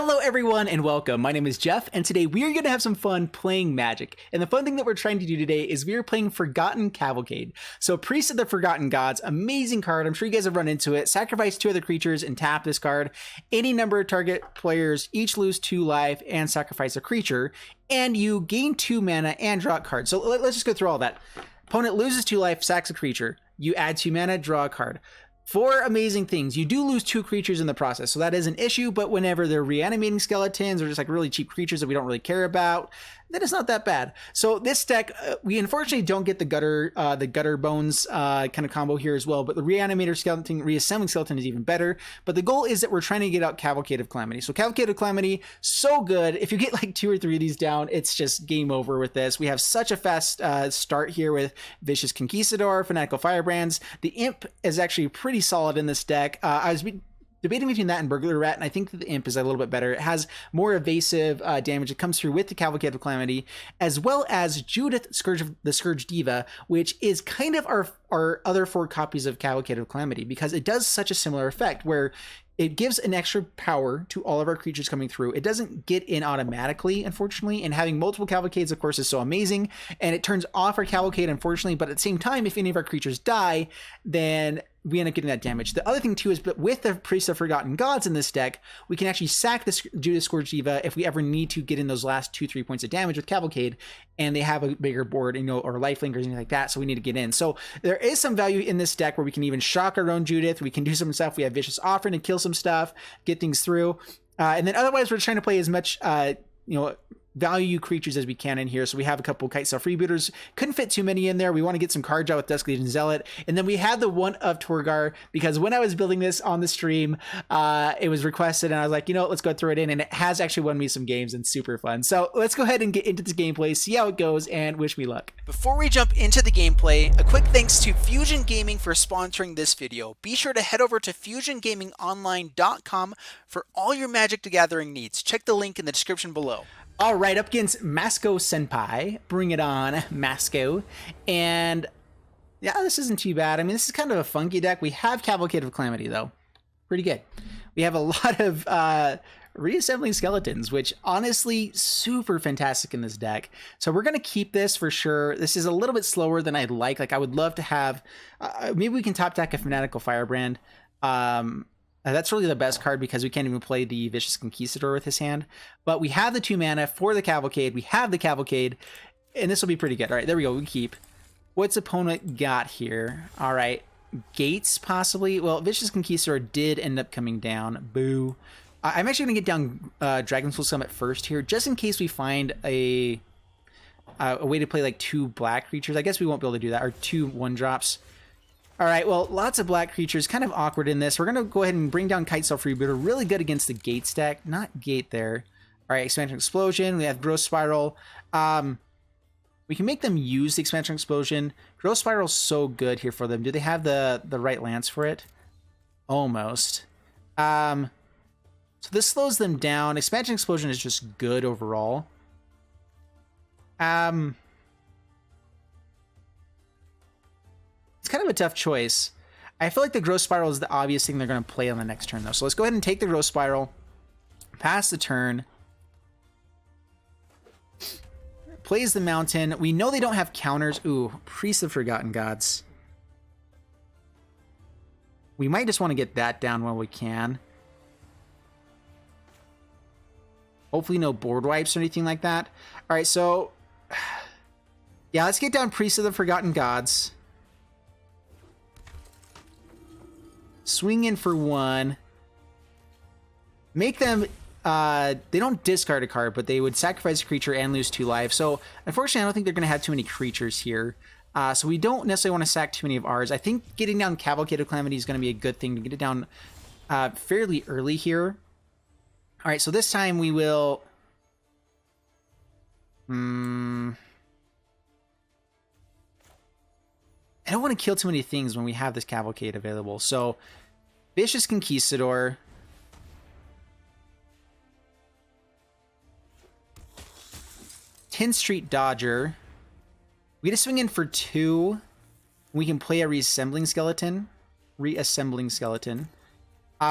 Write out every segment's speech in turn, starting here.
Hello everyone and welcome. My name is Jeff and today we are going to have some fun playing Magic. And the fun thing that we're trying to do today is we are playing Forgotten Cavalcade. So Priest of the Forgotten Gods, amazing card. I'm sure you guys have run into it. Sacrifice 2 other creatures and tap this card. Any number of target players each lose 2 life and sacrifice a creature. And you gain 2 mana and draw a card. So let's just go through all that. Opponent loses 2 life, sacks a creature. You add 2 mana, draw a card. 4 amazing things. You do lose 2 creatures in the process, so that is an issue, but whenever they're reanimating skeletons or just like really cheap creatures that we don't really care about, then it's not that bad. So this deck, we unfortunately don't get the gutter bones kind of combo here as well, but the reanimator skeleton, reassembling skeleton is even better. But the goal is that we're trying to get out Cavalcade of Calamity. So Cavalcade of Calamity, so good. If you get like 2 or 3 of these down, it's just game over with this. We have such a fast start here with Vicious Conquistador, Fanatical Firebrands. The Imp is actually pretty solid in this deck. I was debating between that and Burglar Rat, and I think that the Imp is a little bit better. It has more evasive damage that comes through with the Cavalcade of Calamity, as well as Judith, the Scourge Diva, which is kind of our other 4 copies of Cavalcade of Calamity, because it does such a similar effect where it gives an extra power to all of our creatures coming through. It doesn't get in automatically, unfortunately, and having multiple Cavalcades, of course, is so amazing, and it turns off our Cavalcade, unfortunately, but at the same time, if any of our creatures die, then we end up getting that damage. The other thing, too, is that with the Priest of Forgotten Gods in this deck, we can actually sack the Judith Scourge Diva if we ever need to get in those last 2-3 points of damage with Cavalcade, and they have a bigger board, or lifelink or anything like that, so we need to get in. So there is some value in this deck where we can even shock our own Judith. We can do some stuff. We have Vicious Offering to kill some stuff, get things through. And then otherwise, we're trying to play as much, value creatures as we can in here. So we have a couple Kite Self Rebooters. Couldn't fit too many in there. We want to get some cards out with Dusk Legion Zealot. And then we had the one of Torgar, because when I was building this on the stream, it was requested and I was like, let's go throw it in. And it has actually won me some games and super fun. So let's go ahead and get into this gameplay, see how it goes, and wish me luck. Before we jump into the gameplay, a quick thanks to Fusion Gaming for sponsoring this video. Be sure to head over to FusionGamingOnline.com for all your Magic the Gathering needs. Check the link in the description below. All right, up against Masco Senpai. Bring it on, Masco. And yeah, this isn't too bad. I mean, this is kind of a funky deck. We have Cavalcade of Calamity, though. Pretty good. We have a lot of reassembling skeletons, which honestly, super fantastic in this deck. So we're going to keep this for sure. This is a little bit slower than I'd like. Like, I would love to have, maybe we can top deck a Fanatical Firebrand. That's really the best card because we can't even play the Vicious Conquistador with his hand. But we have the 2 mana for the Cavalcade. We have the Cavalcade, and this will be pretty good. All right, there we go. We keep. What's opponent got here? All right, Gates possibly. Well, Vicious Conquistador did end up coming down. Boo. I'm actually going to get down Dragon's Full Summit first here, just in case we find a way to play like 2 black creatures. I guess we won't be able to do that, or 2 1-drops. All right, well, lots of black creatures, kind of awkward in this. We're going to go ahead and bring down Kite Self Rebooter, really good against the Gate stack. Not Gate there. All right, Expansion Explosion. We have Growth Spiral. We can make them use the Expansion Explosion. Growth Spiral's so good here for them. Do they have the right lands for it? Almost. So this slows them down. Expansion Explosion is just good overall. It's kind of a tough choice. I feel like the Growth Spiral is the obvious thing they're going to play on the next turn, though. So let's go ahead and take the Growth Spiral, pass the turn, plays the Mountain. We know they don't have counters. Ooh, Priest of Forgotten Gods. We might just want to get that down while we can. Hopefully no board wipes or anything like that. All right, so yeah, let's get down Priest of the Forgotten Gods. Swing in for 1. Make them, they don't discard a card, but they would sacrifice a creature and lose 2 life. So, unfortunately, I don't think they're going to have too many creatures here. So we don't necessarily want to sack too many of ours. I think getting down Cavalcade of Calamity is going to be a good thing to get it down fairly early here. All right, so this time we will... I don't want to kill too many things when we have this Cavalcade available. So, Vicious Conquistador. Street Dodger. We get to swing in for 2. We can play a Reassembling Skeleton.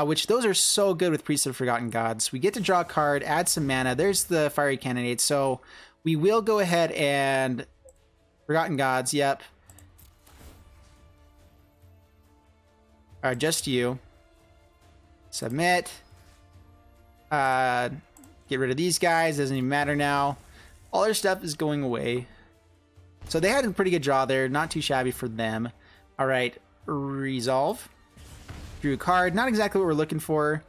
which those are so good with Priest of the Forgotten Gods. We get to draw a card, add some mana. There's the Fiery Cannonade. So we will go ahead and Forgotten Gods. Yep. All right, just you. Submit. Get rid of these guys. Doesn't even matter now. All their stuff is going away. So they had a pretty good draw there. Not too shabby for them. All right, resolve. Drew a card. Not exactly what we're looking for.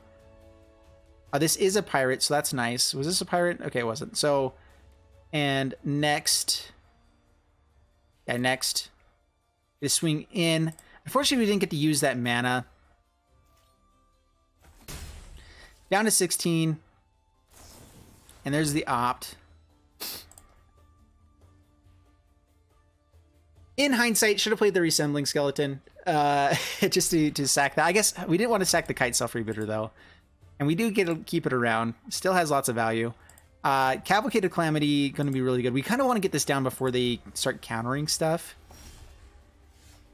This is a pirate, so that's nice. Was this a pirate? Okay, it wasn't. So, and next. Yeah, next. Is swing in. Unfortunately, we didn't get to use that mana. Down to 16. And there's the opt. In hindsight, should have played the Resembling Skeleton. Just to sack that. I guess we didn't want to sack the Kite Self-Rebidder, though. And we do get to keep it around. Still has lots of value. Cavalcade of Calamity, going to be really good. We kind of want to get this down before they start countering stuff.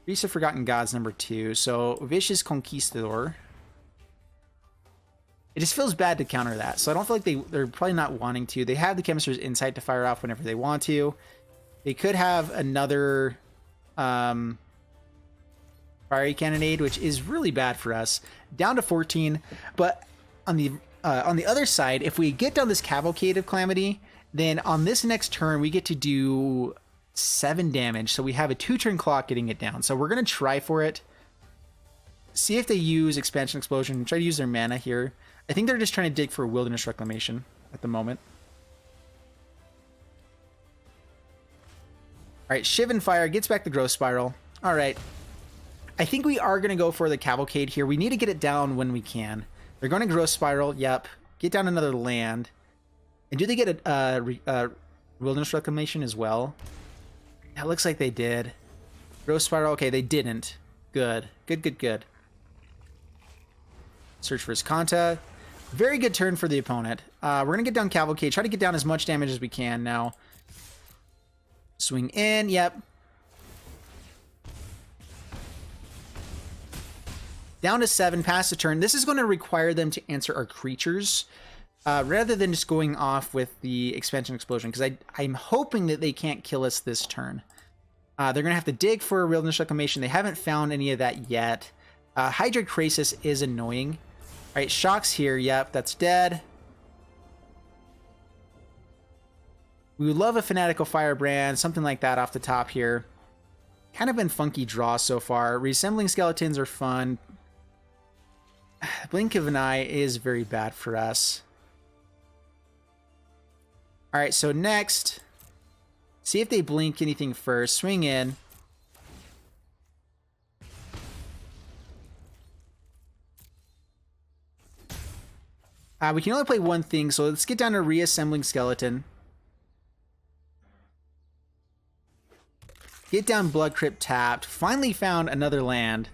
Priest of Forgotten Gods, number 2. So, Vicious Conquistador. It just feels bad to counter that. So I don't feel like they're probably not wanting to. They have the Chemist's Insight to fire off whenever they want to. They could have another Fiery Cannonade, which is really bad for us. Down to 14. But on the other side, if we get down this Cavalcade of Calamity, then on this next turn, we get to do 7 damage. So we have a 2-turn clock getting it down. So we're going to try for it. See if they use Expansion Explosion. Try to use their mana here. I think they're just trying to dig for Wilderness Reclamation at the moment. All right, Shiv and Fire gets back the Growth Spiral. All right. I think we are going to go for the Cavalcade here. We need to get it down when we can. They're going to Growth Spiral. Yep. Get down another land. And do they get a Wilderness Reclamation as well? That looks like they did. Growth Spiral. Okay, they didn't. Good. Good. Search for Escanta. Very good turn for the opponent. We're going to get down Cavalcade. Try to get down as much damage as we can now. Swing in. Yep. Down to 7. Pass the turn. This is going to require them to answer our creatures. Rather than just going off with the Expansion Explosion. Because I'm hoping that they can't kill us this turn. They're going to have to dig for a Wilderness Reclamation. They haven't found any of that yet. Hydra Krasis is annoying. All right, Shocks here. Yep, that's dead. We would love a Fanatical Firebrand, something like that off the top here. Kind of been funky draws so far. Resembling Skeletons are fun. Blink of an Eye is very bad for us. All right, so next, see if they blink anything first. Swing in. We can only play one thing, so let's get down to Reassembling Skeleton. Get down Blood Crypt tapped. Finally found another land.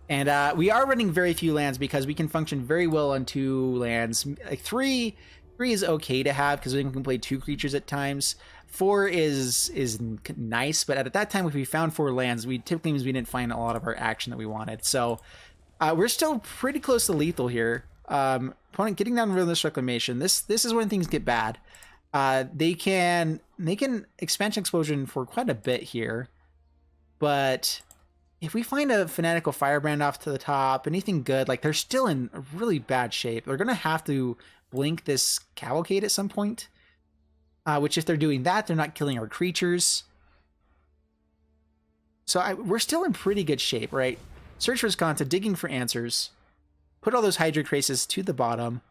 And we are running very few lands because we can function very well on 2 lands. Like 3 is okay to have because we can play 2 creatures at times. 4 is nice, but at that time, if we found 4 lands, we typically means we didn't find a lot of our action that we wanted. So we're still pretty close to lethal here. Opponent getting down Wilderness Reclamation. This is when things get bad. They can Expansion Explosion for quite a bit here, but if we find a Fanatical Firebrand off to the top, anything good, like they're still in really bad shape. They're gonna have to blink this Cavalcade at some point. Which if they're doing that, they're not killing our creatures. So we're still in pretty good shape, right? Search for Escanta, digging for answers. Put all those Hydra Krasis to the bottom.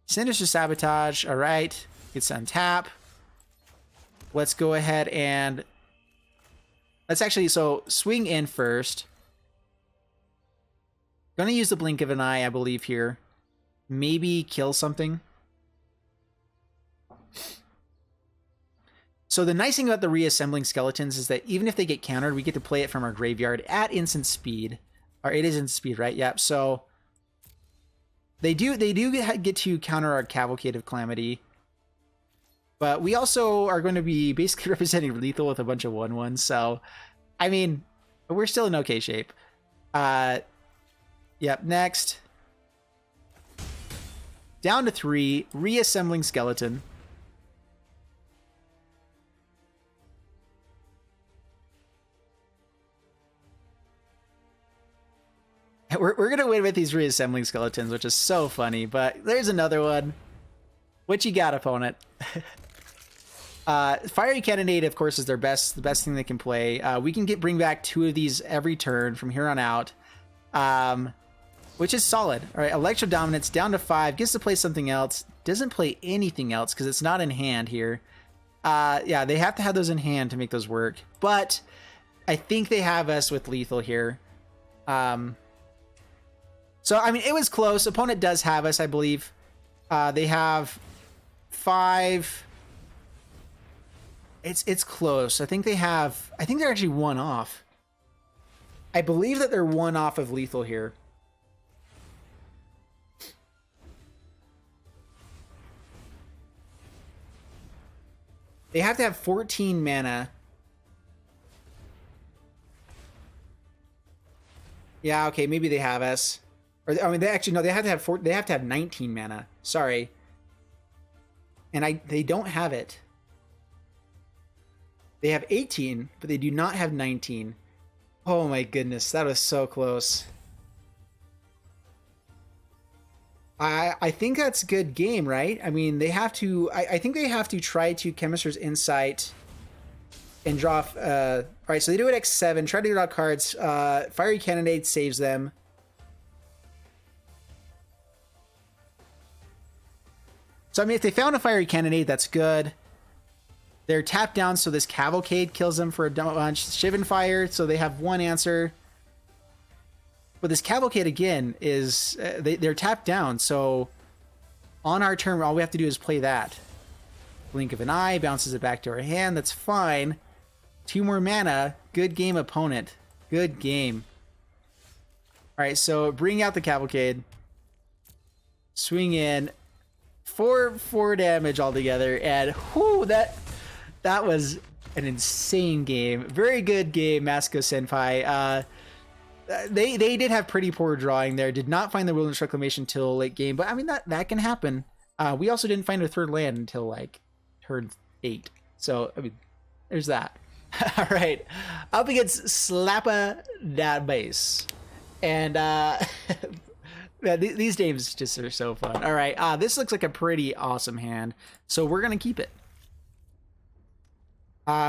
Sinister Sabotage. All right. It's on tap. Let's go ahead and let's actually, so swing in first. Gonna use the Blink of an Eye, I believe, here. Maybe kill something. So the nice thing about the Reassembling Skeletons is that even if they get countered, we get to play it from our graveyard at instant speed. Or it is instant speed, right? Yep. So they do get to counter our Cavalcade of Calamity. But we also are going to be basically representing lethal with a bunch of 1/1s. So, I mean, we're still in okay shape. Yep, next. Down to 3, reassembling skeleton. We're going to win with these reassembling skeletons, which is so funny, but there's another one. What you got, opponent? Fiery Cannonade, of course, is the best thing they can play. We can bring back 2 of these every turn from here on out, which is solid. All right, Electro Dominance down to 5, gets to play something else. Doesn't play anything else because it's not in hand here. Yeah, they have to have those in hand to make those work, but I think they have us with lethal here. So, I mean, it was close. Opponent does have us, I believe. They have 5. It's close. I think they're actually 1 off. I believe that they're 1 off of lethal here. They have to have 14 mana. Yeah, okay, maybe they have us. Or, I mean, they actually, no, they have to have 19 mana. Sorry. And they don't have it. They have 18, but they do not have 19. Oh my goodness, that was so close. I think that's a good game, right? I mean, they have to, I think they have to try to Chemist's Insight and draw, all right, so they do it X7, try to draw cards. Fiery Cannonade saves them. So, I mean, if they found a Fiery Cannonade, that's good. They're tapped down, so this Cavalcade kills them for a bunch. Shivan Fire, so they have 1 answer. But this Cavalcade, again, is... they're tapped down, so on our turn, all we have to do is play that. Blink of an Eye, bounces it back to our hand. That's fine. 2 more mana. Good game, opponent. Good game. All right, so bring out the Cavalcade. Swing in. 4 damage altogether, and whoo, that was an insane game. Very good game, Masuko Senpai. They did have pretty poor drawing there. Did not find the Wilderness Reclamation till late game, but I mean that can happen. We also didn't find a 3rd land until like turn 8. So I mean, there's that. All right, up against Slappa that base, and yeah, these games just are so fun. All right, this looks like a pretty awesome hand, so we're gonna keep it.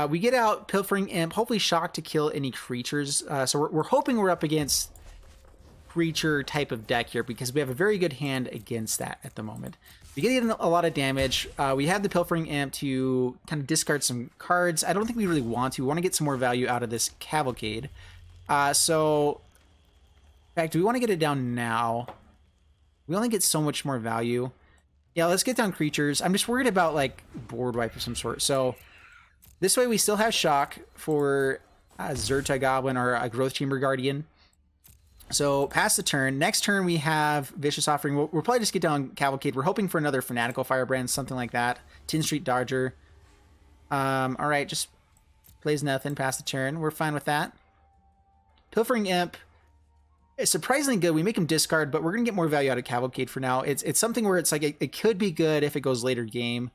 We get out Pilfering Imp, hopefully Shock to kill any creatures. So we're hoping we're up against creature type of deck here because we have a very good hand against that at the moment. We get a lot of damage. We have the Pilfering Imp to kind of discard some cards. I don't think we really want to. We want to get some more value out of this Cavalcade. So, in fact, do we want to get it down now? We only get so much more value. Yeah, let's get down creatures. I'm just worried about like board wipe of some sort. So this way we still have Shock for Zerta Goblin or a Growth Chamber Guardian. So pass the turn. Next turn we have Vicious Offering. We'll probably just get down Cavalcade. We're hoping for another Fanatical Firebrand, something like that. Tin Street Dodger. All right, just plays nothing. Pass the turn. We're fine with that. Pilfering Imp. It's surprisingly good. We make him discard, but we're going to get more value out of Cavalcade for now. It's something where it's like it could be good if it goes later game.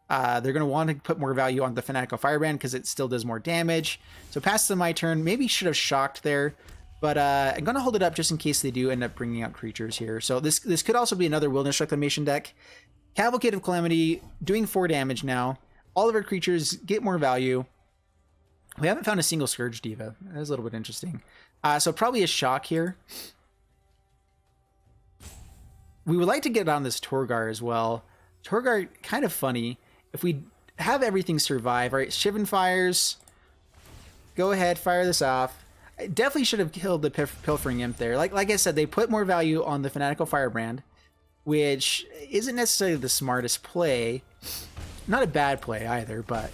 They're going to want to put more value on the Fanatical Firebrand because it still does more damage. So pass to my turn. Maybe should have shocked there, but I'm going to hold it up just in case they do end up bringing out creatures here. So this could also be another Wilderness Reclamation deck. Cavalcade of Calamity doing 4 damage now. All of our creatures get more value. We haven't found a single Scourge Diva. That's a little bit interesting. So probably a shock here. We would like to get on this Torgar as well. Torgar, kind of funny. If we have everything survive, all right, Shivan fires. Go ahead, fire this off. I definitely should have killed the Pilfering Imp there. Like I said, they put more value on the Fanatical Firebrand, which isn't necessarily the smartest play. Not a bad play either, but...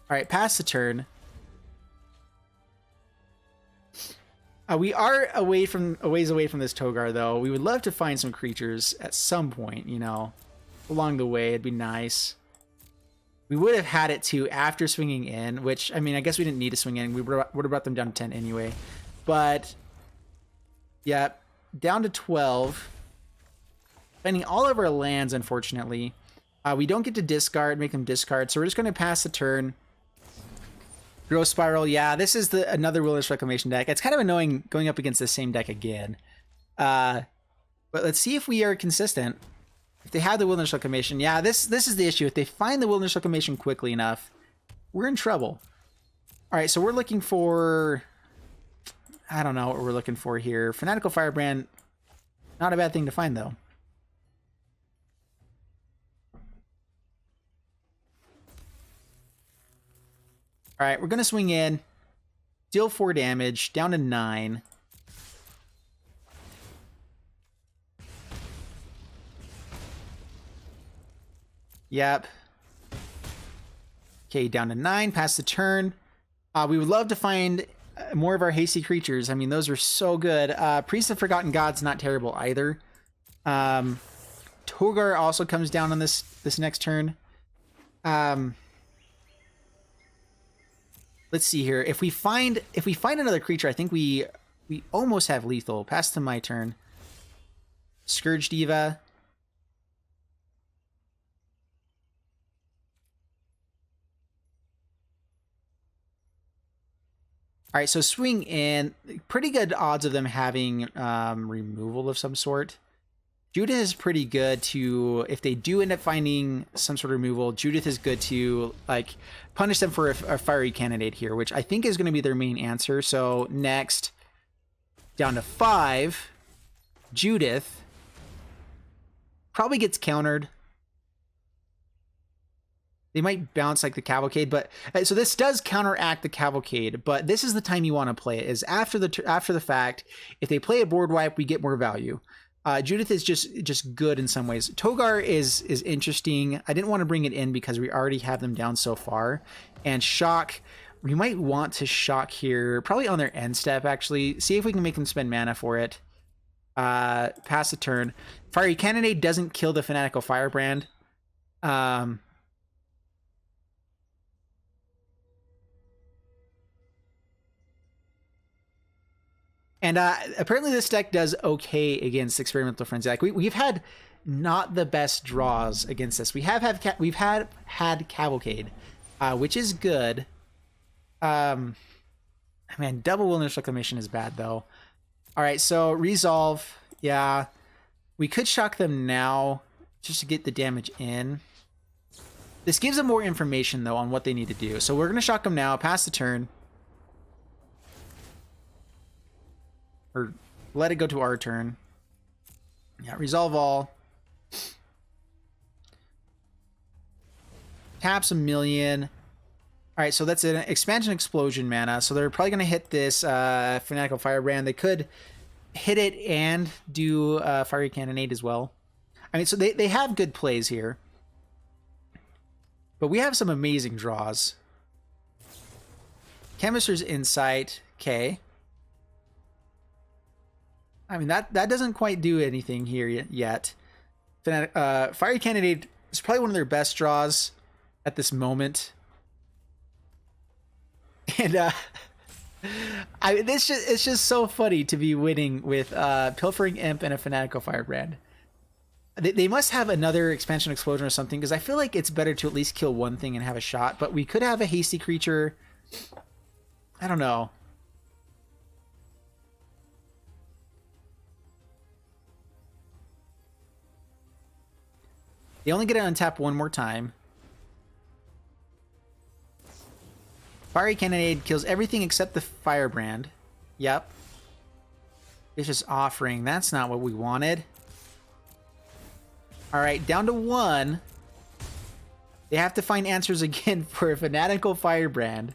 All right, pass the turn. We are a ways away from this Togar, though. We would love to find some creatures at some point, you know, along the way. It'd be nice. We would have had it too after swinging in, which, I mean, I guess we didn't need to swing in. We would have brought them down to 10 anyway. But Yep, down to 12. Spending all of our lands, unfortunately. We don't get to discard, make them discard, so we're just going to pass the turn. Growth Spiral, yeah, this is another Wilderness Reclamation deck. It's kind of annoying going up against the same deck again. But let's see if we are consistent. If they have the Wilderness Reclamation, yeah, this is the issue. If they find the Wilderness Reclamation quickly enough, we're in trouble. All right, so we're looking for... I don't know what we're looking for here. Fanatical Firebrand, not a bad thing to find, though. All right, we're going to swing in, deal 4 damage, down to 9. Yep. Okay, down to 9, pass the turn. We would love to find more of our hasty creatures. I mean, those are so good. Priest of Forgotten Gods, not terrible either. Togar also comes down on this next turn. Let's see here. If we find another creature, I think we almost have lethal. Pass to my turn. Scourge Diva. All right, so swing in. Pretty good odds of them having removal of some sort. Judith is pretty good to, if they do end up finding some sort of removal, Judith is good to like punish them for a fiery candidate here, which I think is going to be their main answer. So next, down to 5, Judith probably gets countered. They might bounce like the Cavalcade, but so this does counteract the Cavalcade, but this is the time you want to play it, is after the fact. If they play a board wipe, we get more value. Judith is just good in some ways. Togar is interesting. I didn't want to bring it in because we already have them down so far. And Shock, we might want to Shock here, probably on their end step, actually. See if we can make them spend mana for it. Pass the turn. Fiery Cannonade doesn't kill the Fanatical Firebrand. And apparently this deck does okay against Experimental Frenzy. Like we've had not the best draws against this. We've had Cavalcade, which is good. Man, double Wilderness Reclamation is bad though. All right, so Resolve. Yeah, we could Shock them now just to get the damage in. This gives them more information though on what they need to do. So we're gonna Shock them now. Pass the turn. Or let it go to our turn. Yeah, Resolve all. Taps 1,000,000. All right, so that's an Expansion Explosion mana. So they're probably going to hit this Fanatical Firebrand. They could hit it and do Fiery Cannonade as well. I mean, so they have good plays here. But we have some amazing draws. Chemister's Insight. Okay. I mean, that doesn't quite do anything here yet. Fiery Candidate is probably one of their best draws at this moment. And it's just so funny to be winning with Pilfering Imp and a Fanatical Firebrand. They must have another Expansion Explosion or something, because I feel like it's better to at least kill one thing and have a shot. But we could have a hasty creature. I don't know. They only get to untap one more time. Fiery Cannonade kills everything except the Firebrand. Yep. It's just Offering. That's not what we wanted. Alright, down to 1. They have to find answers again for a Fanatical Firebrand.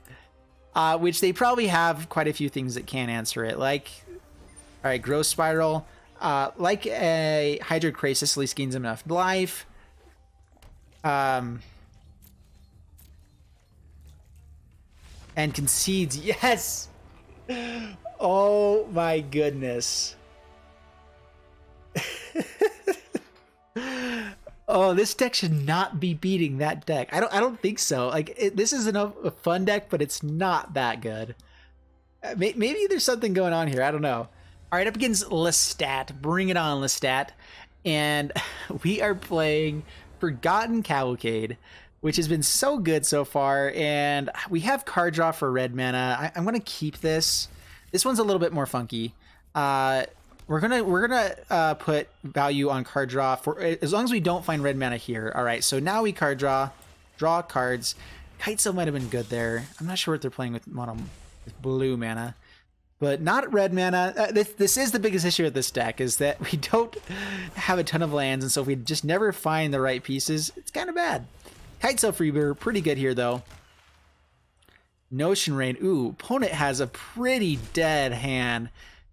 Which they probably have quite a few things that can answer it. Like, alright, Growth Spiral. Like a Hydroid Krasis, at least gains them enough life. And Concedes. Yes! Oh my goodness. Oh, this deck should not be beating that deck. I don't think so. Like this is a fun deck, but it's not that good. Maybe there's something going on here. I don't know. All right, up against Lestat. Bring it on, Lestat. And we are playing Forgotten Cavalcade, which has been so good so far. And we have card draw for red mana. I'm going to keep this. This one's a little bit more funky. We're gonna put value on card draw for as long as we don't find red mana here. All right, so now we card draw cards. Kitesail might have been good there. I'm not sure what they're playing with blue mana, but not red mana. This is the biggest issue with this deck, is that we don't have a ton of lands, and so if we just never find the right pieces, it's kind of bad. Kitesail Freebird, pretty good here though. Notion Rain. Ooh, opponent has a pretty dead hand.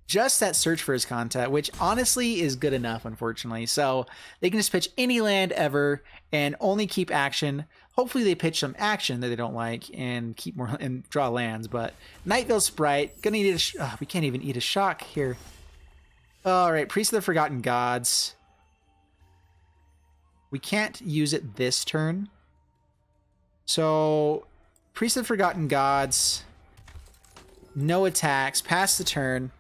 Just that Search for His Contact, which honestly is good enough, unfortunately. So they can just pitch any land ever and only keep action. Hopefully they pitch some action that they don't like and keep more and draw lands. But Nightvale Sprite, gonna need we can't even eat a shock here. All right, Priest of the Forgotten Gods. We can't use it this turn. So Priest of the Forgotten Gods, no attacks, pass the turn.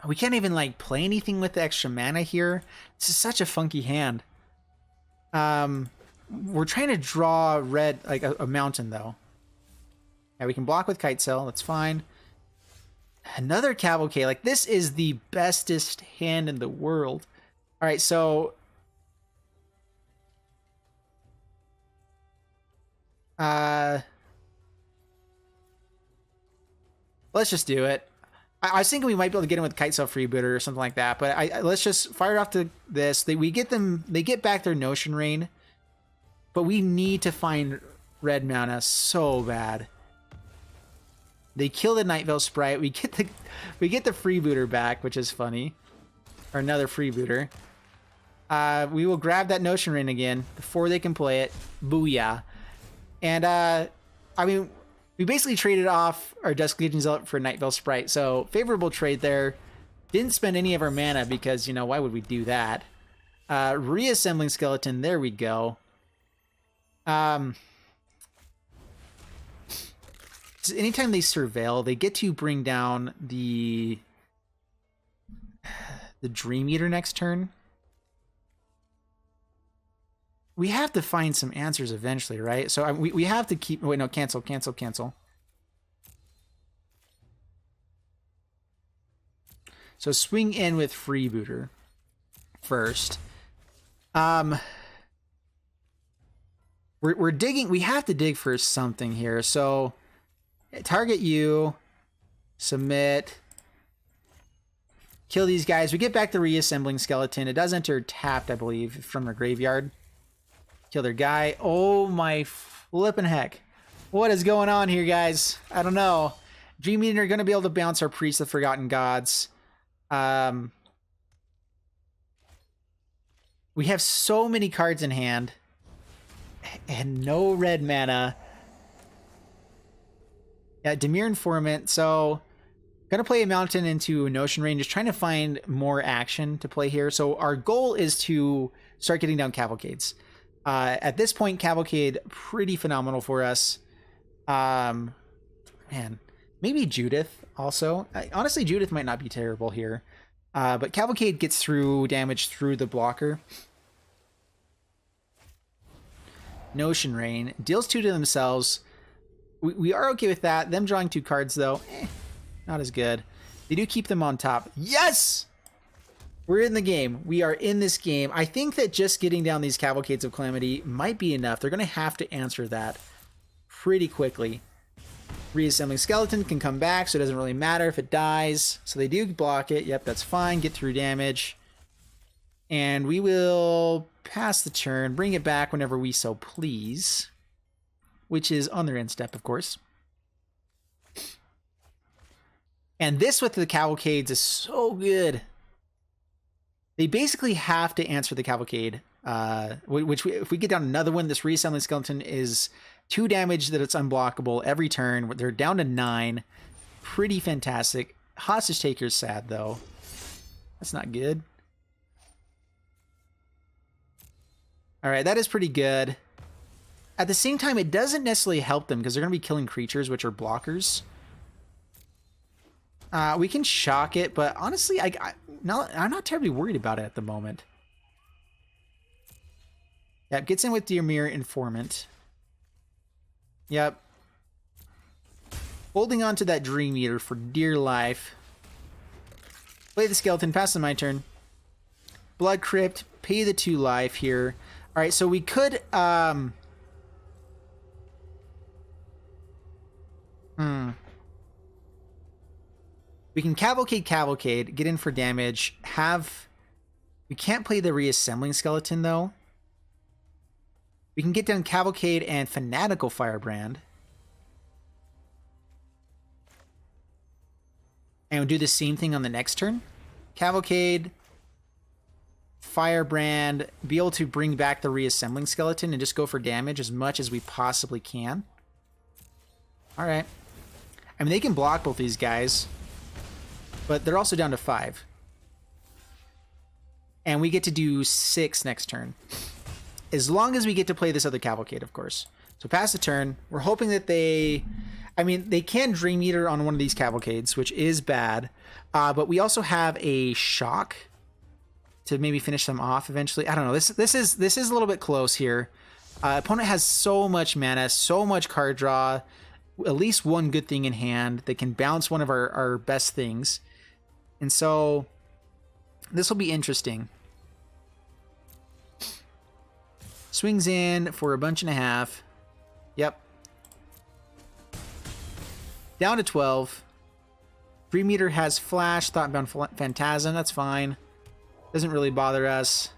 We can't even like play anything with the extra mana here. This is such a funky hand. We're trying to draw red, like a mountain though. Yeah, we can block with Kitesail, that's fine. Another Cavalcade, like this is the bestest hand in the world. All right, so let's just do it. I was thinking we might be able to get him with Kitesail Freebooter or something like that, but let's just fire off to this. They get back their Notion Rain, but we need to find red mana so bad. They kill the Nightvale Sprite. We get the Freebooter back, which is funny, or another Freebooter. We will grab that Notion Rain again before they can play it. Booyah! And I mean, we basically traded off our Dusk Legion Zealot for Nightvale Sprite, so favorable trade there. Didn't spend any of our mana because, you know, why would we do that? Reassembling Skeleton, there we go. Anytime they surveil, they get to bring down the Dream Eater next turn. We have to find some answers eventually, right? So we have to keep... Wait, no, cancel. So swing in with Freebooter first. We're digging... We have to dig for something here. So target you. Submit. Kill these guys. We get back the Reassembling Skeleton. It does enter tapped, I believe, from their graveyard. Kill their guy. Oh my flippin' heck. What is going on here, guys? I don't know. Dream Eater are going to be able to bounce our Priest of Forgotten Gods. We have so many cards in hand. And no red mana. Yeah, Demir Informant. So, going to play a Mountain into Notion Rain. Just trying to find more action to play here. So, our goal is to start getting down Cavalcades. At this point, Cavalcade, pretty phenomenal for us. Man, maybe Judith also. Honestly, Judith might not be terrible here. But Cavalcade gets through damage through the blocker. Notion Rain deals 2 to themselves. We are okay with that. Them drawing 2 cards, though, not as good. They do keep them on top. Yes! We're in the game. We are in this game. I think that just getting down these Cavalcades of Calamity might be enough. They're going to have to answer that pretty quickly. Reassembling Skeleton can come back, so it doesn't really matter if it dies. So they do block it. Yep, that's fine. Get through damage. And we will pass the turn, bring it back whenever we so please, which is on their end step, of course. And this with the Cavalcades is so good. They basically have to answer the Cavalcade, if we get down another one, this Reassembling Skeleton is 2 damage that it's unblockable every turn. They're down to 9. Pretty fantastic. Hostage Taker's sad, though. That's not good. All right, that is pretty good. At the same time, it doesn't necessarily help them because they're going to be killing creatures, which are blockers. We can shock it, but honestly, I'm not terribly worried about it at the moment. Yep, gets in with Dearmere Informant. Yep. Holding on to that Dream Eater for dear life. Play the Skeleton, pass to my turn. Blood Crypt, pay the 2 life here. Alright, so we could, we can Cavalcade, get in for damage, we can't play the Reassembling Skeleton, though. We can get down Cavalcade and Fanatical Firebrand. And we'll do the same thing on the next turn. Cavalcade, Firebrand, be able to bring back the Reassembling Skeleton and just go for damage as much as we possibly can. Alright. I mean, they can block both these guys, but they're also down to 5. And we get to do 6 next turn. As long as we get to play this other Cavalcade, of course. So pass the turn. We're hoping that they... I mean, they can Dream Eater on one of these Cavalcades, which is bad. But we also have a Shock to maybe finish them off eventually. I don't know. This is a little bit close here. Opponent has so much mana, so much card draw, at least one good thing in hand that can bounce one of our best things. And so this will be interesting. Swings in for a bunch and a half. Yep. Down to 12. Dream Eater has Flash, Thoughtbound Phantasm. That's fine. Doesn't really bother us.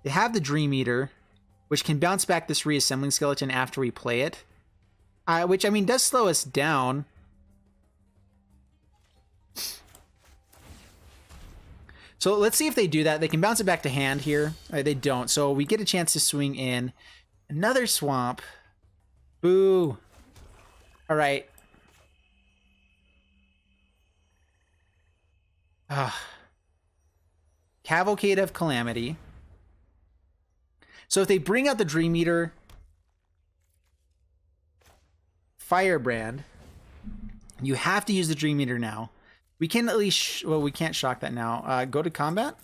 They have the Dream Eater, which can bounce back this Reassembling Skeleton after we play it. Which, I mean, does slow us down. So let's see if they do that. They can bounce it back to hand here. They don't. So we get a chance to swing in. Another Swamp. Boo. All right. Cavalcade of Calamity. So if they bring out the Dream Eater, Firebrand, you have to use the Dream Eater now. We can at least, well, we can't shock that now. Go to combat.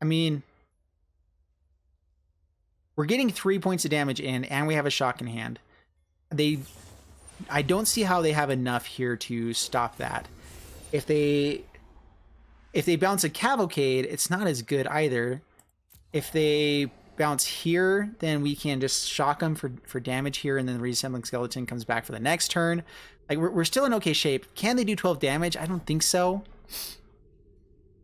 I mean, we're getting 3 points of damage in, and we have a shock in hand. I don't see how they have enough here to stop that. If they bounce a Cavalcade, it's not as good either. If they bounce here, then we can just shock them for damage here, and then the Reassembling Skeleton comes back for the next turn. Like, we're still in okay shape. Can they do 12 damage? I don't think so.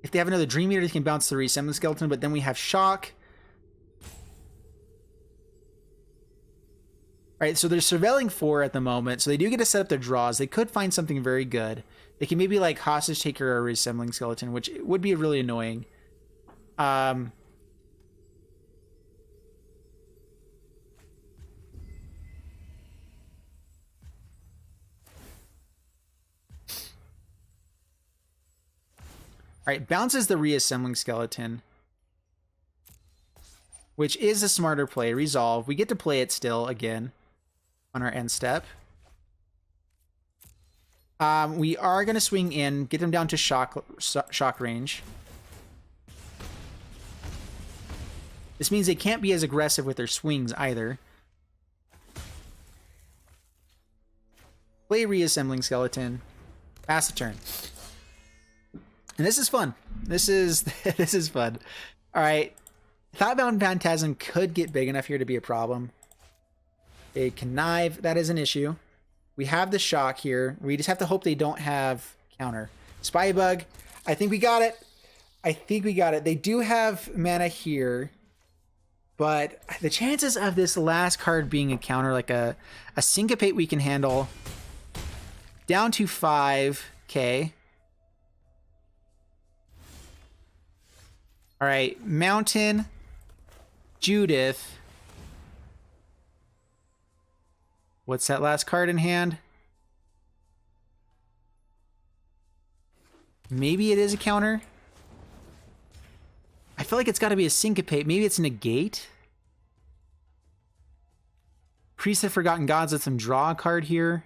If they have another Dream Eater, they can bounce the Reassembling Skeleton, but then we have shock. Alright, so they're surveilling 4 at the moment, so they do get to set up their draws. They could find something very good. They can maybe, like, Hostage Taker or Reassembling Skeleton, which would be really annoying. Alright, bounces the Reassembling Skeleton, which is a smarter play. Resolve. We get to play it still again on our end step. We are going to swing in, get them down to shock range. This means they can't be as aggressive with their swings either. Play Reassembling Skeleton. Pass the turn. And this is fun. This is fun. All right. Thoughtbound Phantasm could get big enough here to be a problem. A Connive, that is an issue. We have the shock here. We just have to hope they don't have counter. Spybug, I think we got it. I think we got it. They do have mana here, but the chances of this last card being a counter, like a Syncopate, we can handle. Down to 5k. All right, Mountain, Judith. What's that last card in hand? Maybe it is a counter. feel like it's got to be a syncopate. Maybe it's negate. Priest of Forgotten Gods. Let them draw a card here.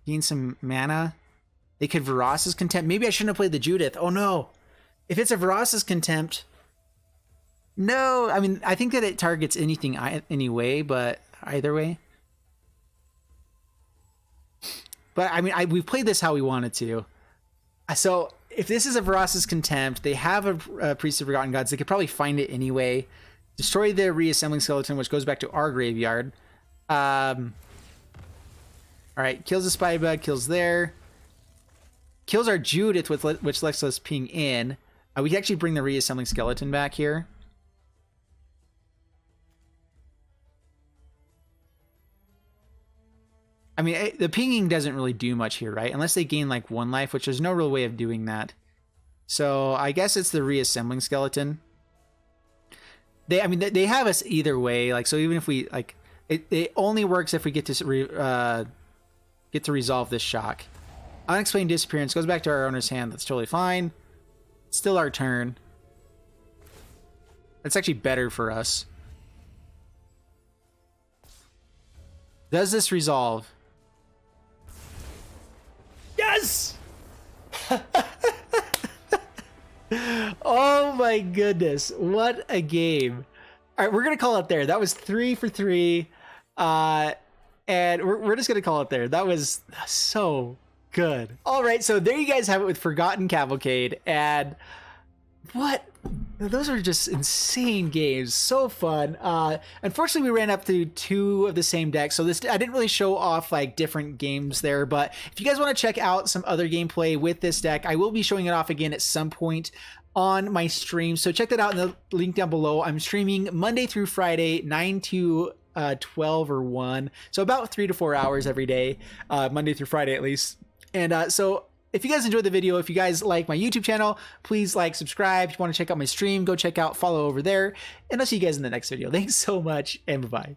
Gain some mana. They could Verasa's Contempt. Maybe I shouldn't have played the Judith. Oh no. If it's a Verasa's Contempt. No. I mean, I think that it targets anything anyway, but either way. But I mean, we've played this how we wanted to. So if this is a Verasa's Contempt, they have a Priest of Forgotten Gods. They could probably find it anyway. Destroy the Reassembling Skeleton, which goes back to our graveyard. All right, kills the Spy Bug, kills there. Kills our Judith, which lets us ping in. We can actually bring the Reassembling Skeleton back here. I mean, the pinging doesn't really do much here, right? Unless they gain like 1 life, which there's no real way of doing that. So I guess it's the Reassembling Skeleton. They have us either way. Like, so even if we like, it only works if we get to resolve this shock. Unexplained Disappearance goes back to our owner's hand. That's totally fine. It's still our turn. That's actually better for us. Does this resolve? Yes! Oh my goodness. What a game. All right, we're going to call it there. That was 3 for 3. And we're just going to call it there. That was so good. All right, so there you guys have it with Forgotten Cavalcade. And what? Those are just insane games. So fun. Unfortunately, we ran up to 2 of the same decks. So I didn't really show off like different games there. But if you guys want to check out some other gameplay with this deck, I will be showing it off again at some point on my stream. So check that out in the link down below. I'm streaming Monday through Friday, 9 to 12 or 1. So about 3 to 4 hours every day, Monday through Friday at least. And so if you guys enjoyed the video, if you guys like my YouTube channel, please like, subscribe. If you want to check out my stream, go check out, follow over there. And I'll see you guys in the next video. Thanks so much, and bye-bye.